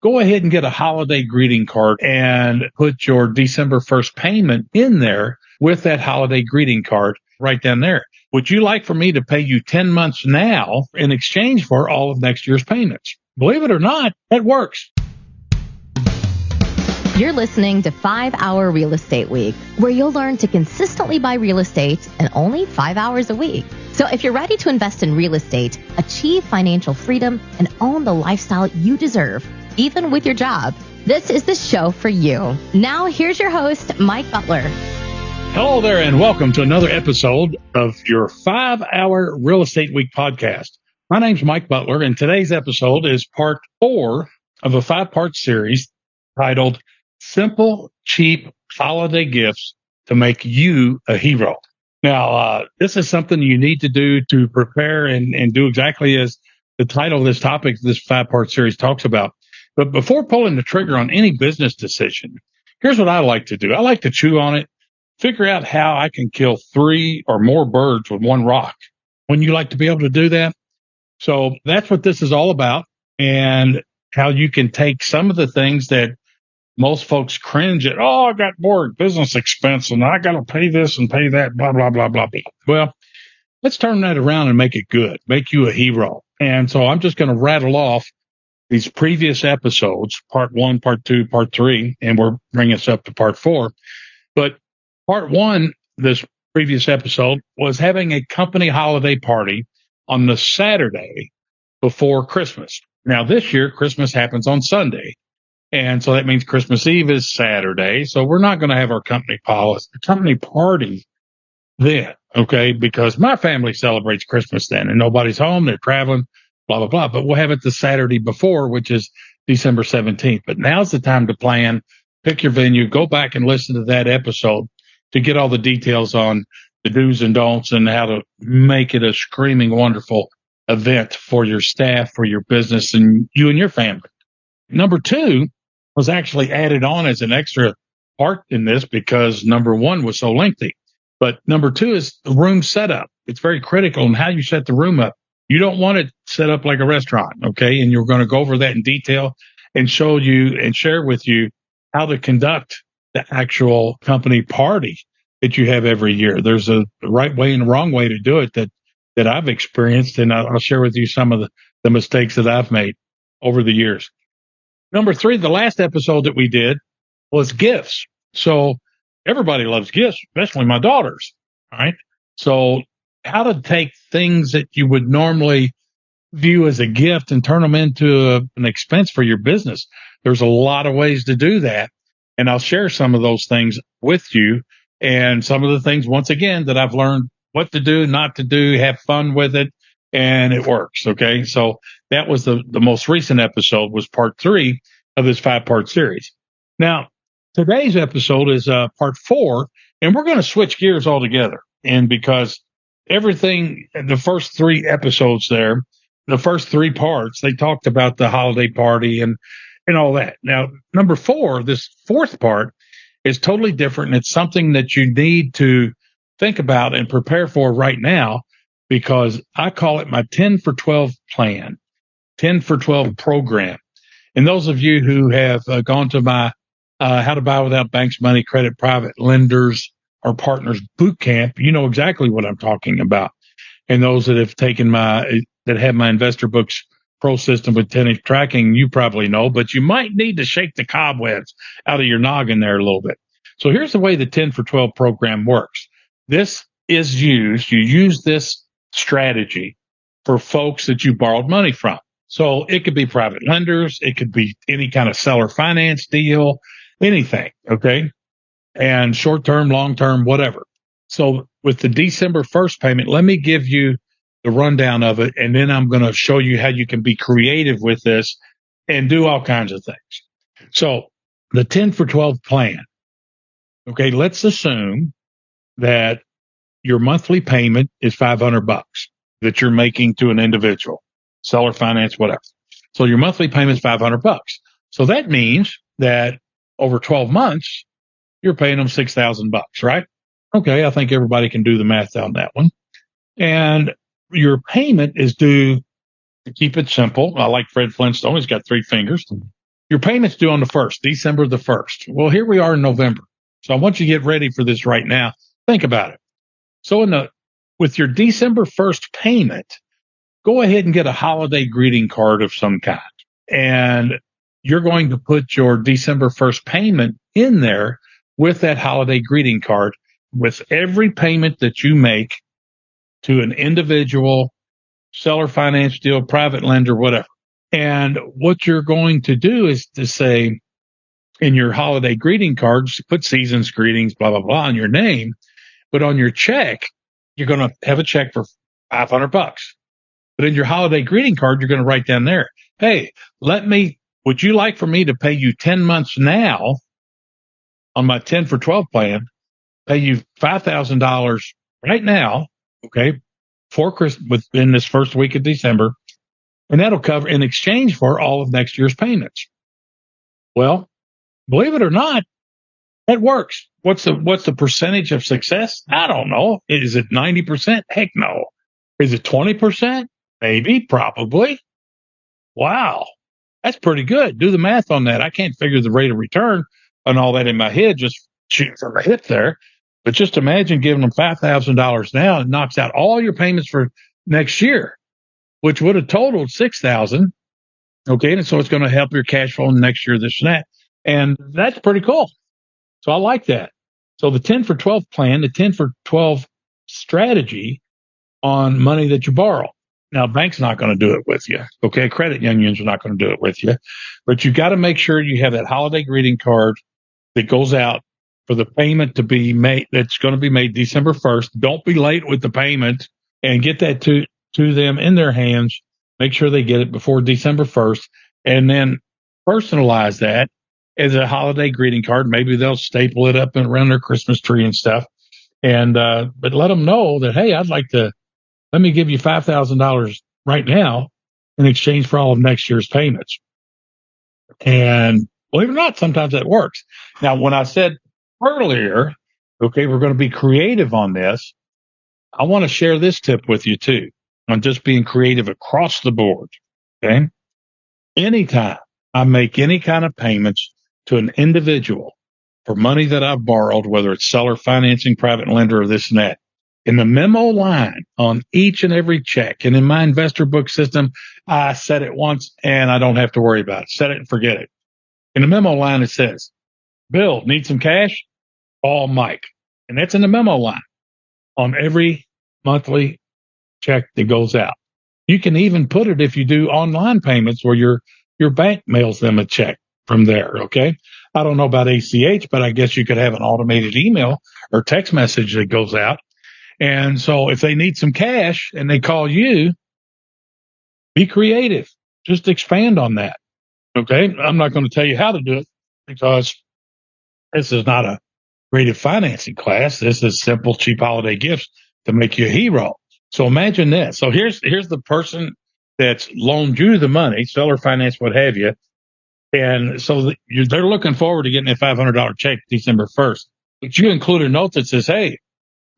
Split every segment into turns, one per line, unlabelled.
go ahead and get a holiday greeting card and put your December 1st payment in there with that holiday greeting card right down there. Would you like for me to pay you 10 months now in exchange for all of next year's payments? Believe it or not, that works.
You're listening to 5 Hour Real Estate Week, where you'll learn to consistently buy real estate in only 5 hours a week. So if you're ready to invest in real estate, achieve financial freedom, and own the lifestyle you deserve, even with your job, this is the show for you. Now, here's your host, Mike Butler.
Hello there, and welcome to another episode of your 5 Hour Real Estate Week podcast. My name's Mike Butler, and today's episode is part 4 of a 5-part series titled Simple, Cheap Holiday Gifts to Make You a Hero. Now, this is something you need to do to prepare and do exactly as the title of this topic, this 5-part series talks about. But before pulling the trigger on any business decision, here's what I like to do. I like to chew on it, figure out how I can kill 3 or more birds with one rock. Wouldn't you like to be able to do that? So that's what this is all about, and how you can take some of the things that most folks cringe at. Oh, I got more business expense and I got to pay this and pay that, blah, blah, blah, blah, blah. Well, let's turn that around and make it good, make you a hero. And so I'm just going to rattle off these previous episodes, part 1, part 2, part 3, and we're bringing us up to part 4. But part 1, this previous episode, was having a company holiday party on the Saturday before Christmas. Now, this year, Christmas happens on Sunday. And so that means Christmas Eve is Saturday. So we're not going to have our company party then, okay? Because my family celebrates Christmas then, and nobody's home. They're traveling, blah, blah, blah. But we'll have it the Saturday before, which is December 17th. But now's the time to plan, pick your venue, go back and listen to that episode to get all the details on the do's and don'ts and how to make it a screaming wonderful event for your staff, for your business, and you and your family. Number 2 was actually added on as an extra part in this because number 1 was so lengthy. But number 2 is the room setup. It's very critical in how you set the room up. You don't want it set up like a restaurant, okay? And you're going to go over that in detail and show you and share with you how to conduct the actual company party that you have every year. There's a right way and a wrong way to do it that I've experienced, and I'll share with you some of the mistakes that I've made over the years. Number 3, the last episode that we did was gifts. So everybody loves gifts, especially my daughters. All right. So how to take things that you would normally view as a gift and turn them into an expense for your business. There's a lot of ways to do that. And I'll share some of those things with you and some of the things, once again, that I've learned what to do, not to do, have fun with it. And it works. Okay. So that was the most recent episode, was part 3 of this 5-part series. Now, today's episode is part 4, and we're going to switch gears altogether. And because everything, the first 3 episodes there, the first 3 parts, they talked about the holiday party and all that. Now, number 4, this 4th part is totally different. And it's something that you need to think about and prepare for right now, because I call it my 10 for 12 plan, 10 for 12 program. And those of you who have gone to my How to Buy Without Banks, Money, Credit, Private Lenders, or Partners boot camp, you know exactly what I'm talking about. And those that have taken that have my Investor Books Pro system with 10-inch tracking, you probably know, but you might need to shake the cobwebs out of your noggin there a little bit. So here's the way the 10 for 12 program works. This is you use this strategy for folks that you borrowed money from. So it could be private lenders. It could be any kind of seller finance deal, anything. Okay. And short-term, long-term, whatever. So with the December 1st payment, let me give you the rundown of it. And then I'm going to show you how you can be creative with this and do all kinds of things. So the 10 for 12 plan. Okay. Let's assume that your monthly payment is $500 that you're making to an individual, seller finance, whatever. So your monthly payment is $500. So that means that over 12 months, you're paying them $6,000, right? Okay. I think everybody can do the math on that one. And your payment is due, to keep it simple. I like Fred Flintstone. He's got 3 fingers. your payment's due on the 1st, December the 1st. Well, here we are in November. So I want you to get ready for this right now. Think about it. So with your December 1st payment, go ahead and get a holiday greeting card of some kind. And you're going to put your December 1st payment in there with that holiday greeting card with every payment that you make to an individual, seller finance deal, private lender, whatever. And what you're going to do is to say in your holiday greeting cards, put season's greetings, blah, blah, blah on your name. But on your check, you're going to have a check for $500. But in your holiday greeting card, you're going to write down there, hey, would you like for me to pay you 10 months now on my 10 for 12 plan, pay you $5,000 right now, okay, for Christmas within this first week of December, and that'll cover in exchange for all of next year's payments. Well, believe it or not, that works. What's the percentage of success? I don't know. Is it 90%? Heck no. Is it 20%? Maybe, probably. Wow. That's pretty good. Do the math on that. I can't figure the rate of return on all that in my head, just shooting from the hip there. But just imagine giving them $5,000 now. It knocks out all your payments for next year, which would have totaled $6,000. Okay. And so it's going to help your cash flow next year, this and that. And that's pretty cool. So I like that. So the 10 for 12 plan, the 10 for 12 strategy on money that you borrow. Now, bank's not going to do it with you. Okay. Credit unions are not going to do it with you, but you got to make sure you have that holiday greeting card that goes out for the payment to be made. That's going to be made December 1st. Don't be late with the payment and get that to them in their hands. Make sure they get it before December 1st and then personalize that as a holiday greeting card. Maybe they'll staple it up and around their Christmas tree and stuff. And, but let them know that, hey, let me give you $5,000 right now in exchange for all of next year's payments. And believe it or not, sometimes that works. Now, when I said earlier, okay, we're going to be creative on this, I want to share this tip with you too, on just being creative across the board. Okay. Anytime I make any kind of payments to an individual for money that I've borrowed, whether it's seller financing, private lender, or this and that, in the memo line on each and every check, and in my investor book system, I set it once and I don't have to worry about it. Set it and forget it. In the memo line, it says, Bill, need some cash? Call Mike. And that's in the memo line on every monthly check that goes out. You can even put it if you do online payments where your bank mails them a check from there. Okay. I don't know about ACH, but I guess you could have an automated email or text message that goes out. And so if they need some cash and they call you, be creative. Just expand on that. Okay. I'm not going to tell you how to do it because this is not a creative financing class. This is simple, cheap holiday gifts to make you a hero. So imagine this. So here's the person that's loaned you the money, seller finance, what have you. And so they're looking forward to getting a $500 check December 1st. But you include a note that says, hey,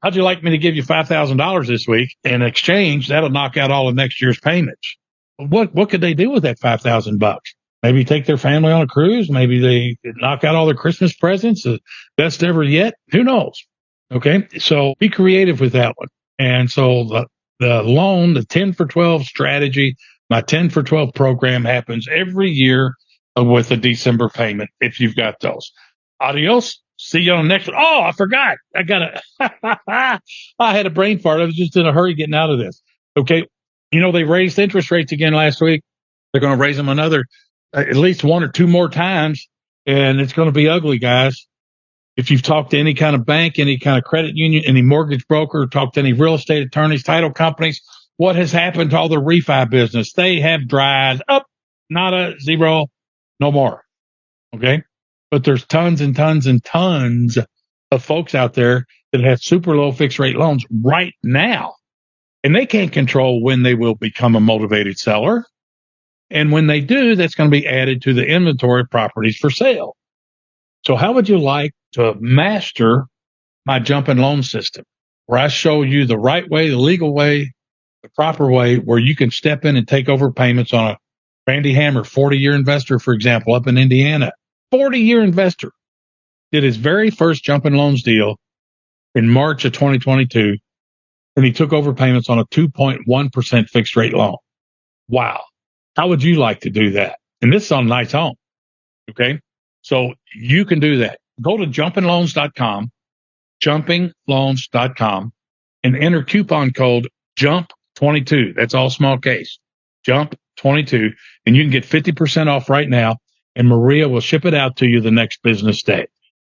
how'd you like me to give you $5,000 this week? In exchange, that'll knock out all of next year's payments. What could they do with that $5,000? Maybe take their family on a cruise. Maybe they knock out all their Christmas presents. The best ever yet. Who knows? Okay. So be creative with that one. And so the loan, the 10 for 12 strategy, my 10 for 12 program happens every year with a December payment if you've got those. Adios. See you on the next one. Oh, I forgot. I had a brain fart. I was just in a hurry getting out of this. Okay. They raised interest rates again last week. They're going to raise them another, at least one or two more times. And it's going to be ugly, guys. If you've talked to any kind of bank, any kind of credit union, any mortgage broker, talked to any real estate attorneys, title companies, what has happened to all the refi business? They have dried up. Nada, zero, no more. Okay. But there's tons and tons and tons of folks out there that have super low fixed rate loans right now. And they can't control when they will become a motivated seller. And when they do, that's going to be added to the inventory of properties for sale. So how would you like to master my jump and loan system, where I show you the right way, the legal way, the proper way, where you can step in and take over payments on a Randy Hammer, 40-year investor, for example, up in Indiana, 40-year investor, did his very first Jumping Loans deal in March of 2022, and he took over payments on a 2.1% fixed rate loan. Wow. How would you like to do that? And this is on a nice home. Okay. So you can do that. Go to jumpingloans.com, jumpingloans.com, and enter coupon code JUMP22. That's all small case. JUMP22. And you can get 50% off right now. And Maria will ship it out to you the next business day.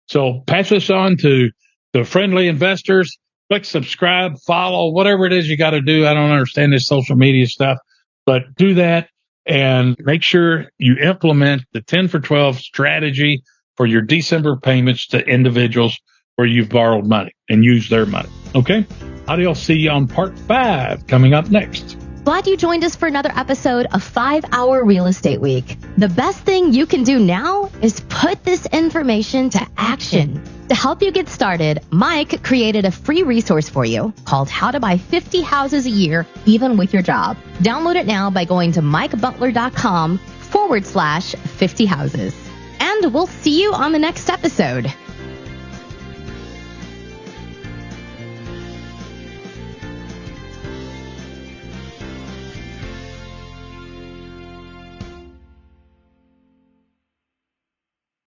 So pass this on to the friendly investors. Click subscribe, follow, whatever it is you got to do. I don't understand this social media stuff, but do that and make sure you implement the 10 for 12 strategy for your December payments to individuals where you've borrowed money and used their money. Okay? Adios. See you on part 5 coming up next.
Glad you joined us for another episode of 5 Hour Real Estate Week. The best thing you can do now is put this information to action. To help you get started, Mike created a free resource for you called How to Buy 50 Houses a Year, Even with Your Job. Download it now by going to mikebutler.com/50 houses. And we'll see you on the next episode.